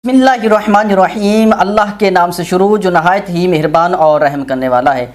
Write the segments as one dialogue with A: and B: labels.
A: बिस्मिल्लाहिर्रहमानिर्रहीम। अल्लाह के नाम से शुरू जो नहायत ही मेहरबान और रहम करने वाला है।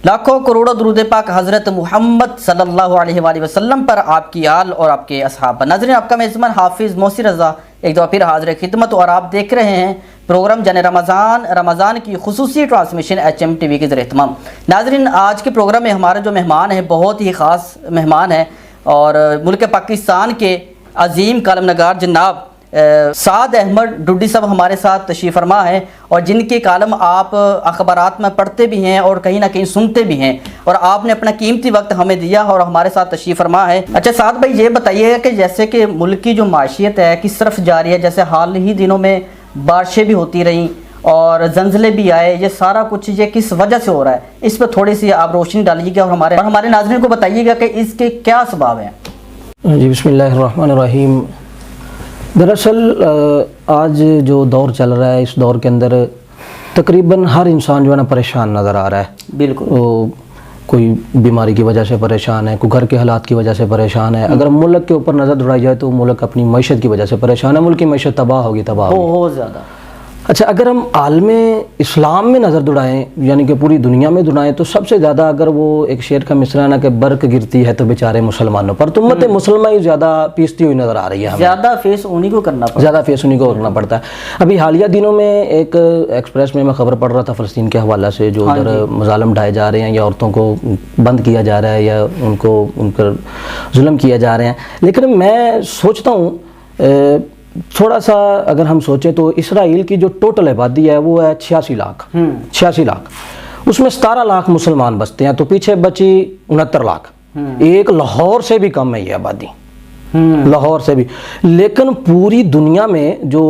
A: लाखों करोड़ों दुरूद पाक हज़रत मोहम्मद सल्लल्लाहु अलैहि वसल्लम पर, आपकी आल और आपके असहाब पर। नाज़रीन, आपका मेज़बान हाफिज़ मोहसिन रज़ा एक दफ़ा फिर हाज़िर खिदमत, और आप देख रहे हैं प्रोग्राम जाने रमज़ान की खुसूसी ट्रांसमिशन HMTV के ज़रिए तमाम। नाज़रीन, आज के प्रोग्राम में हमारे जो मेहमान हैं बहुत ही ख़ास मेहमान हैं, और मुल्क पाकिस्तान के अजीम कालम नगार जनाब साद अहमद डुड्डी साहब हमारे साथ तशरीफ़ फरमा है, और जिनके कालम आप अखबारात में पढ़ते भी हैं और कहीं ना कहीं सुनते भी हैं, और आपने अपना कीमती वक्त हमें दिया और हमारे साथ तशरीफ़ फरमा है। अच्छा साद भाई, ये बताइएगा कि जैसे कि मुल्क की जो माशियत है किस तरफ जा रही है, जैसे हाल ही दिनों में बारिशें भी होती रहीं और जंजले भी आए, ये सारा कुछ ये किस वजह से हो रहा है, इस पर थोड़ी सी आप रोशनी डालिएगा और हमारे नाज़रीन को बताइएगा कि इसके क्या सबब हैं।
B: जी, बिस्मिल्लाहिर्रहमानिर्रहीम। दरअसल आज जो दौर चल रहा है, इस दौर के अंदर तकरीबन हर इंसान जो है ना परेशान नज़र आ रहा है।
A: बिल्कुल,
B: वो कोई बीमारी की वजह से परेशान है, कोई घर के हालात की वजह से परेशान है। अगर मुल्क के ऊपर नज़र दौड़ाई जाए तो मुल्क अपनी मईशत की वजह से परेशान है। मुल्क की मईशत तबाह होगी
A: बहुत ज़्यादा।
B: अच्छा, अगर हम आलम इस्लाम में नज़र दौड़ाएँ, यानी कि पूरी दुनिया में दौड़ाएँ, तो सबसे ज़्यादा अगर वो एक शेर का मिसरा ना कि बर्क गिरती है तो बेचारे मुसलमानों पर, तो उम्मत मुसलमान ही ज़्यादा पीसती हुई नज़र आ रही है।
A: ज़्यादा फेस उन्हीं को करना
B: पड़ता है। अभी हालिया दिनों में एक एक्सप्रेस में मैं खबर पढ़ रहा था फ़लस्तीन के हवाले से, जो उधर मज़ालिम ढाए जा रहे हैं या औरतों को बंद किया जा रहा है या उन पर जुल्म किया जा रहे हैं। लेकिन मैं सोचता हूँ थोड़ा सा अगर हम सोचें तो इसराइल की जो टोटल आबादी है वो है 86 लाख। 86 लाख, उसमें 17 लाख मुसलमान बसते हैं, तो पीछे बची 69 लाख। एक लाहौर से भी कम है ये आबादी, लाहौर से भी। लेकिन पूरी दुनिया में जो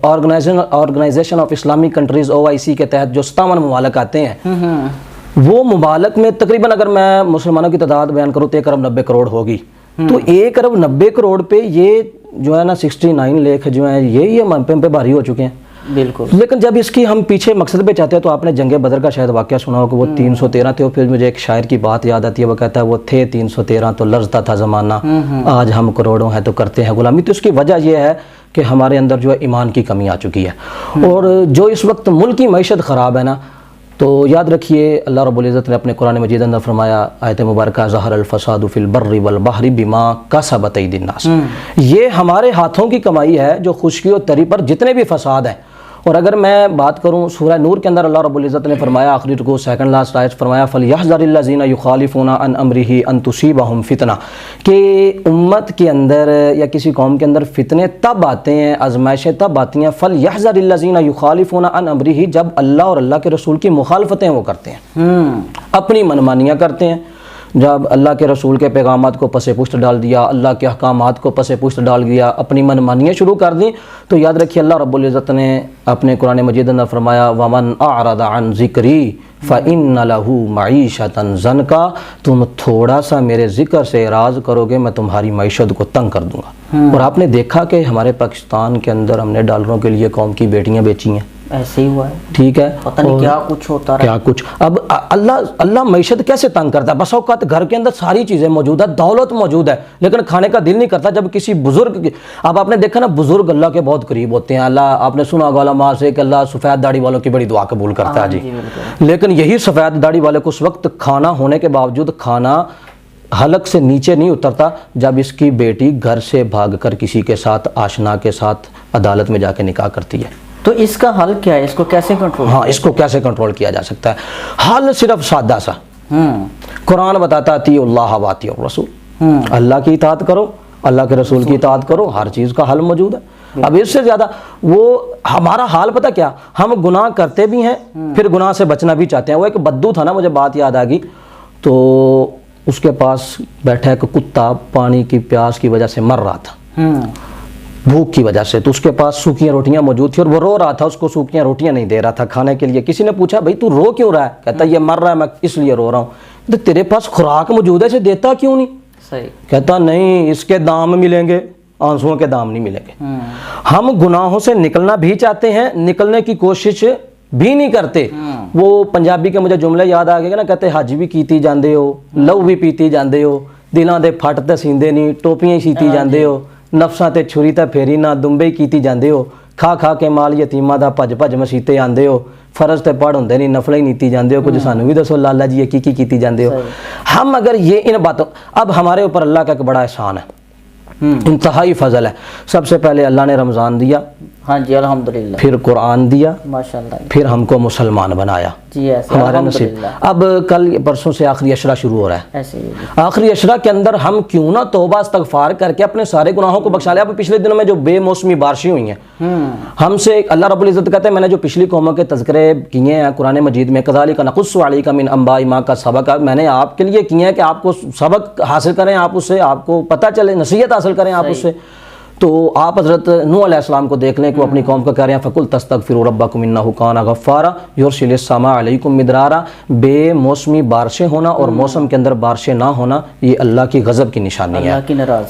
B: Organisation of Islamic Countries OIC के तहत जो 57 ममालिक आते हैं, वो ममालिक में तकरीबन अगर मैं मुसलमानों की तादाद बयान करूँ तो 1 अरब 90 करोड़ होगी। तो 1 अरब 90 करोड़ पे ये जो है ना 69 लाख जो है ये हम पे भारी हो चुके हैं।
A: बिल्कुल।
B: लेकिन जब इसकी हम पीछे मकसद पे चाहते हैं तो आपने जंगे बदर का शायद वाक़या सुना हो कि वो 313 थे। फिर मुझे एक शायर की बात याद आती है, वो कहता है वो थे 313 तो लर्जता था ज़माना, आज हम करोड़ों हैं तो करते हैं गुलामी। तो उसकी वजह यह है कि हमारे अंदर जो है ईमान की कमी आ चुकी है, और जो इस वक्त मुल्क की मईशत ख़राब है ना, तो याद रखिए अल्लाह रब्बुल इज़्ज़त ने अपने कुरान मजीद अंदर फरमाया, आयत मुबारक ज़हरल फ़सादु फ़िल बर्रि वल बहरि बिमा कसबत अयदिन नास। ये हमारे हाथों की कमाई है जो खुशकी और तरी पर जितने भी फसाद हैं। और अगर मैं बात करूँ सूरह नूर के अंदर अल्लाह रब्बुल इज़्ज़त ने फरमाया, आखिरी रुकू सेकंड लास्ट आयत फरमाया, फलयहज़रिल्लज़ीना युखालिफूना अन अम्रिही अन तुसीबहुम फितना, कि उम्मत के अंदर या किसी कौम के अंदर फितने तब आते हैं, आजमाइशें तब आती हैं, फलयहज़रिल्लज़ीना युखालिफूना अन अम्रिही, जब अल्लाह और अल्लाह के रसूल की मुखालफतें वो करते हैं, अपनी मनमानियाँ करते हैं। जब अल्लाह के रसूल के पैगामात को पसे पुश्त डाल दिया, अल्लाह के अहकामात को पसे पुश्त डाल दिया, अपनी मनमानियाँ शुरू कर दी, तो याद रखिए अल्लाह रब्बुल इज़्ज़त ने अपने कुरान मजीद में फरमाया, वमन अअरद अन ज़िक्री फ़इन्न लहू मईशतन ज़नका, तुम थोड़ा सा मेरे ज़िक्र से एराज़ करोगे मैं तुम्हारी मईशत को तंग कर दूँगा। और आपने देखा कि हमारे पाकिस्तान के अंदर हमने डॉलरों के लिए कौम की बेटियाँ बेची हैं,
A: ऐसे ही हुआ है।
B: ठीक है,
A: पता नहीं क्या कुछ होता रहा, क्या
B: कुछ। अब अल्लाह मईशत कैसे तंग करता है? बस औक़ात घर के अंदर सारी चीज़ें मौजूद है, दौलत मौजूद है, लेकिन खाने का दिल नहीं करता। जब किसी बुजुर्ग की, अब आपने देखा ना, बुजुर्ग अल्लाह के बहुत करीब होते हैं। अल्लाह, आपने सुना होगा माँ से कि अल्लाह सफ़ेद दाढ़ी वालों की बड़ी दुआ कबूल करता है जी। लेकिन यही सफ़ेद दाढ़ी वाले को उस वक्त खाना होने के बावजूद खाना हलक से नीचे नहीं उतरता जब इसकी बेटी घर से भागकर किसी के साथ, आशना के साथ अदालत में जाके निकाह करती है।
A: तो इसका हल क्या है? इसको कैसे कंट्रोल?
B: हाँ, इसको कैसे कंट्रोल किया जा सकता है? हल सिर्फ सादा सा, कुरान बताता अतीउल्लाह व अतीउर रसूल, अल्लाह की इताअत करो, अल्लाह के रसूल की इताअत करो, हर चीज़ का हल मौजूद है। अब इससे ज़्यादा वो हमारा हाल पता क्या, हम गुनाह करते भी हैं फिर गुनाह से बचना भी चाहते हैं। वो एक बद्दू था ना, मुझे बात याद आ गई, तो उसके पास बैठा एक कुत्ता पानी की प्यास की वजह से मर रहा था, भूख की वजह से। तो उसके पास सूखियाँ रोटियां मौजूद थी और वो रो रहा था, उसको सूखियाँ रोटियां नहीं दे रहा था खाने के लिए। किसी ने पूछा, भाई तू रो क्यों रहा है? कहता ये मर रहा है, मैं इसलिए रो रहा हूँ। तो तेरे पास खुराक मौजूद है, इसे देता क्यों नहीं? सही। कहता नहीं, इसके दाम मिलेंगे, आंसुओं के दाम नहीं मिलेंगे। हम गुनाहों से निकलना भी चाहते हैं, निकलने की कोशिश भी नहीं करते। वो पंजाबी के मुझे जुमले याद आ गए ना, कहते हज भी कीती जांदे हो, लहू भी पीती जांदे हो, दिलों दे फट ते सींदे नहीं, टोपियां सीती जांदे हो, नफसां ते छुरी ते फेरी ना दुंबे कीती जांदे हो, ਖਾ ਖਾ ਕੇ ਮਾਲ ਯਤੀਮਾਂ ਦਾ ਭੱਜ ਭੱਜ ਮਸੀਤੇ ਆਂਦੇ ਹੋ, फर्ज तो पढ़ होंगे नहीं, नफल ही नीती जाते हो, कुछ सानू भी दसो लाला जी की कीती जाते हो। हम अगर ये इन बातों, अब हमारे ऊपर अल्लाह का एक बड़ा एहसान है, इंतहाई फजल है। सबसे पहले अल्लाह ने रमज़ान दिया,
A: हाँ जी अल्हम्दुलिल्लाह,
B: फिर कुरान दिया,
A: माशाल्लाह,
B: फिर हमको मुसलमान बनाया,
A: जी ऐसे
B: हमारा नसीब। अब कल परसों से आखिरी अशरा शुरू हो रहा है,
A: ऐसे ही
B: आखिरी अशरा के अंदर हम क्यों ना तौबा इस्तगफार करके अपने सारे गुनाहों को बख्शा ले। अब पिछले दिनों में जो बेमौसमी बारिशें हुई हैं, हमसे अल्लाह रब्बुल इज़्ज़त कहते हैं मैंने जो पिछली कौमों के तज़किरे किए हैं कुरान मजीद में, कज़ालिका नक़ुस्सु अलैका मिन अंबाइ मा का सबक, मैंने आपके लिए किए हैं कि आपको सबक हासिल करें, आप उससे आपको पता चले, नसीहत हासिल करें आप उससे। तो आप हज़रत नूह अलैहिस्सलाम को देख लें कि वो अपनी कौम को कह रहे हैं फ़कुल तस्तगफिरू रब्बकुम इन्नहु काना गफ़्फ़ारा युरसिलिस समा अलैकुम मिदरारा। बेमौसमी बारिशें होना और मौसम के अंदर बारिशें ना होना ये अल्लाह की गज़ब की निशानी है।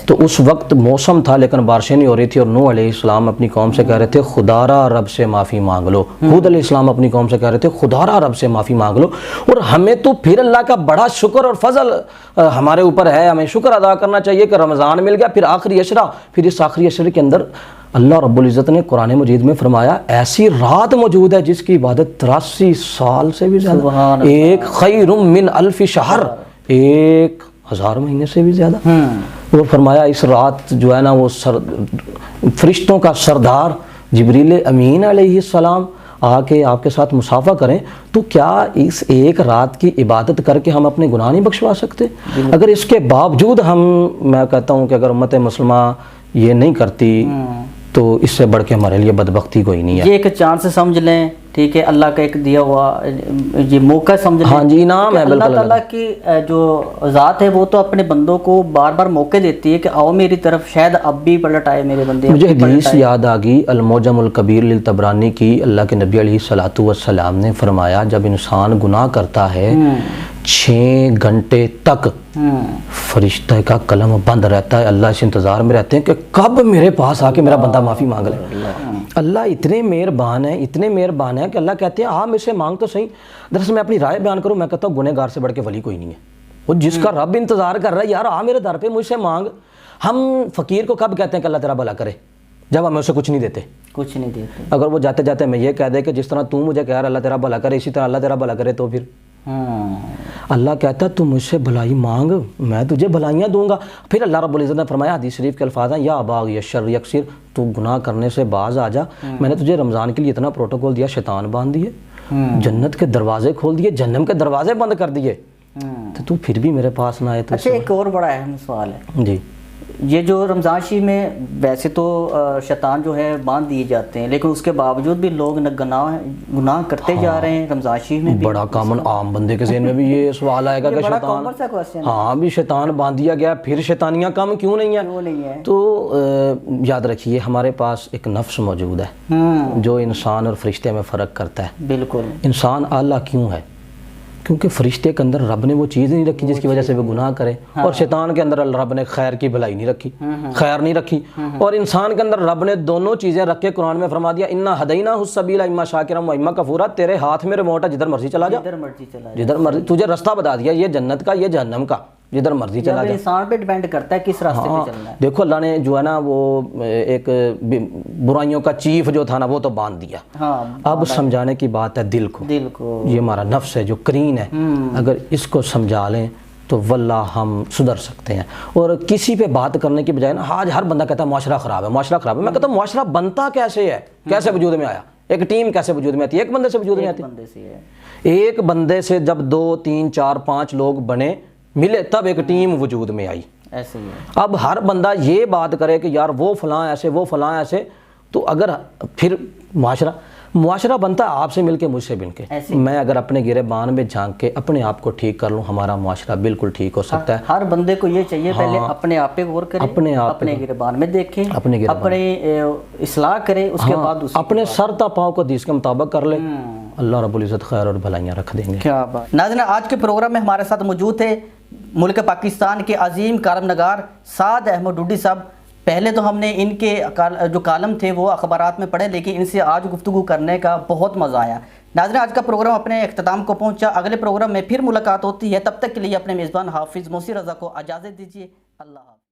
B: तो उस वक्त मौसम था लेकिन बारिशें नहीं हो रही थी, और नूह अलैहिस्सलाम अपनी कौम से कह रहे थे खुदारा रब से माफ़ी मांग लो। हूद अलैहिस्सलाम अपनी कौम से कह रहे थे खुदारा रब से माफ़ी मांग लो। और हमें तो फिर अल्लाह का बड़ा शुक्र और फजल हमारे ऊपर है, हमें शुक्र अदा करना चाहिए कि रमज़ान मिल गया, फिर आखिरी अशरा, फिर इस आखिरी अशरे के अंदर अल्लाह रब्बुल इज़्ज़त ने कुरान मजीद में फरमाया ऐसी रात मौजूद है जिसकी इबादत 83 साल से भी ज़्यादा, एक खैरुम मिन अल्फि शहर, 1000 महीने से भी ज़्यादा। वो फरमाया इस रात जो है ना वो फरिश्तों का सरदार जिब्रील अमीन अलैहिस्सलाम आके आपके साथ मुसाफा करें, तो क्या इस एक रात की इबादत करके हम अपने गुनाह नहीं बख्शवा सकते? अगर इसके बावजूद हम, मैं कहता हूँ कि अगर उम्मत मुसलमा ये नहीं करती तो इससे बढ़ के हमारे लिए बदबख्ती कोई नहीं है।
A: ये एक चांस समझ लें, ठीक है, अल्लाह का एक दिया हुआ ये मौका समझ लें।
B: हाँ जी, इनाम है।
A: अल्लाह ताला की जो ज़ात है वो तो अपने बंदों को बार बार मौके देती है कि आओ मेरी तरफ, शायद अब भी पलट आए मेरे बंदे।
B: मुझे हदीस याद आ गई अल-मुअजमुल कबीर लिल तबरानी की, अल्लाह के नबी अलैहिस्सलातु वस्सलाम ने फरमाया जब इंसान गुनाह करता है 6 घंटे तक फरिश्ते का कलम बंद रहता है, अल्लाह इस इंतज़ार में रहते हैं कि कब मेरे पास आके मेरा बंदा माफ़ी मांग ले। अल्लाह इतने मेहरबान है, इतने मेहरबान है कि अल्लाह कहते हैं हाँ मुझसे मांग तो सही। दरअसल मैं अपनी राय बयान करूँ, मैं कहता हूँ गुनहगार से बढ़ के वली कोई नहीं है। वो जिसका रब इंतज़ार कर रहा है, यार आ मेरे दर पे मुझसे मांग। हम फ़कीर को कब कहते हैं कि अल्लाह तेरा भला करे? जब हमें उसे कुछ नहीं देते, कुछ नहीं देते। अगर वो जाते जाते मैं ये कह दे कि जिस तरह तू मुझे कह रहा है अल्लाह तेरा भला करे, इसी तरह अल्लाह तेरा भला करे, तो फिर अल्लाह कहता तू मुझसे भलाई मांग, मैं तुझे भलाइयाँ दूंगा। फिर अल्लाह रब्बुल इज़्ज़त ने फरमाया, हदीस शरीफ के अल्फाज हैं, या बाग यशर यकसिर, तू गुनाह करने से बाज आ जा, मैंने तुझे रमज़ान के लिए इतना प्रोटोकॉल दिया, शैतान बांध दिए, जन्नत के दरवाजे खोल दिए, जहन्नम के दरवाजे बंद कर दिए, तो तू फिर भी मेरे पास ना आए। तो
A: अच्छा, एक और बड़ा अहम सवाल है
B: जी,
A: ये जो रमज़ान शरीफ में वैसे तो शैतान जो है बांध दिए जाते हैं, लेकिन उसके बावजूद भी लोग गुनाह करते जा रहे हैं रमज़ान शरीफ में।
B: बड़ा कॉमन आम बंदे के ज़हन में भी ये सवाल आएगा कि शैतान, हाँ भी शैतान बांध दिया गया, फिर शैतानियाँ कम क्यों नहीं है? तो याद रखिए हमारे पास एक नफ्स मौजूद है जो इंसान और फरिश्ते में फ़र्क करता है। बिल्कुल, इंसान आला क्यों है? क्योंकि फरिश्ते के अंदर रब ने वो चीज़ नहीं रखी जिसकी वजह से वो गुनाह करे, और शैतान के अंदर रब ने खैर की भलाई नहीं रखी, खैर नहीं रखी, और इंसान के अंदर रब ने दोनों चीज़ें रख के कुरान में फरमा दिया, इन्ना हदैना हुस्सबीला इम्मा शाकिरा व इम्मा कफूरा, तेरे हाथ में रिमोट है, जिधर मर्जी चला जा, जिधर मर्जी, तुझे रास्ता बता दिया, ये जन्नत का, ये जहन्नम का, जिधर मर्जी चला जा। इंसान पे डिपेंड करता है किस रास्ते पे चलना है। देखो अल्लाह ने जो है ना वो एक बुराइयों का चीफ जो था ना वो तो बांध दिया। अब समझाने की बात है दिल को, ये हमारा नफ्स है जो करीन है, अगर इसको समझा लें तो वल्लाह हम सुधर सकते हैं। और किसी पे बात करने की बजाय ना, आज हर बंदा कहता है मुआशरा ख़राब है, मुआशरा ख़राब है। मैं कहता हूँ मुआशरा बनता कैसे है, कैसे वजूद में आया? एक टीम कैसे वजूद में आती है? एक बंदे से वजूद में आती है। एक बंदे से जब 2 3 4 5 लोग बने मिले तब एक टीम वजूद में आई। ऐसे ही है। अब हर बंदा ये बात करे कि यार वो फलां ऐसे, वो फलां ऐसे, तो अगर फिर मुआशरा बनता है आपसे मिलके, मुझसे मिलके। मैं अगर अपने गिरेबान में झांक के अपने आप को ठीक कर लूँ, हमारा मुआशरा बिल्कुल ठीक हो सकता है। हर बंदे को ये चाहिए पहले अपने आप पे गौर करे, अपने गिरेबान में देखे, अपने इस्लाह करे, उसके बाद अपने सर ता पाँव को हदीस के मुताबिक कर ले, अल्लाह रब्बुल इज़्ज़त खैर और भलाइयाँ रख देंगे। क्या बात। नाज़रीन, आज के प्रोग्राम में हमारे साथ मौजूद थे मुल्क पाकिस्तान के अजीम कालम नगार साद अहमद डूडी साहब। पहले तो हमने इनके जो कालम थे वो अखबारात में पढ़े, लेकिन इनसे आज गुफ्तगू करने का बहुत मज़ा आया। नाज़रीन, आज का प्रोग्राम अपने इख्तिताम को पहुंचा। अगले प्रोग्राम में फिर मुलाकात होती है, तब तक के लिए अपने मेज़बान हाफिज़ मोसी रज़ा को इजाज़त दीजिए। अल्लाह।